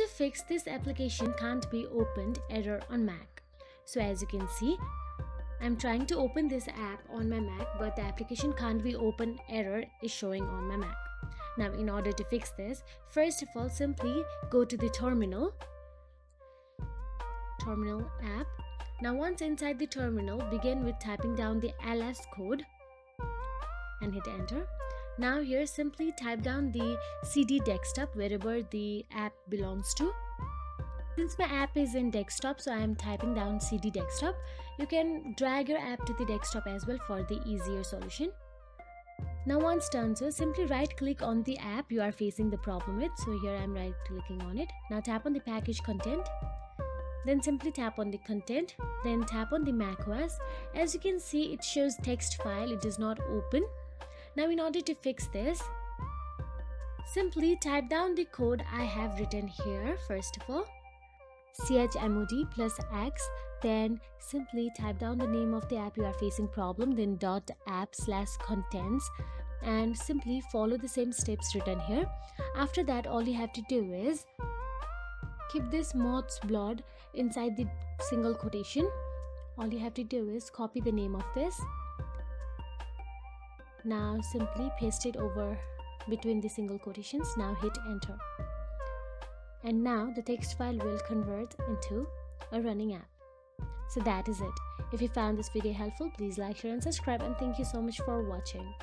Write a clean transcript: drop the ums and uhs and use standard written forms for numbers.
to fix this application can't be opened error on Mac. So as you can see, I'm trying to open this app on my Mac, but the application can't be opened error is showing on my Mac. Now in order to fix this, first of all, simply go to the terminal app. Now once inside the terminal, begin with typing down the ls code and hit enter. Now here simply type down the CD desktop wherever the app belongs to. Since my app is in desktop, so I am typing down CD desktop. You can drag your app to the desktop as well for the easier solution. Now once done, so simply right click on the app you are facing the problem with. So here I am right clicking on it. Now tap on the package content. Then simply tap on the content. Then tap on the macOS. As you can see, it shows text file. It does not open. Now in order to fix this, simply type down the code I have written here. First of all, chmod plus x, then simply type down the name of the app you are facing problem, then .app/contents, and simply follow the same steps written here. After that, all you have to do is keep this moth's blood inside the single quotation. All you have to do is copy the name of this. Now simply paste it over between the single quotations. Now hit enter. And now the text file will convert into a running app. So that is it. If you found this video helpful, please like, share and subscribe, and thank you so much for watching.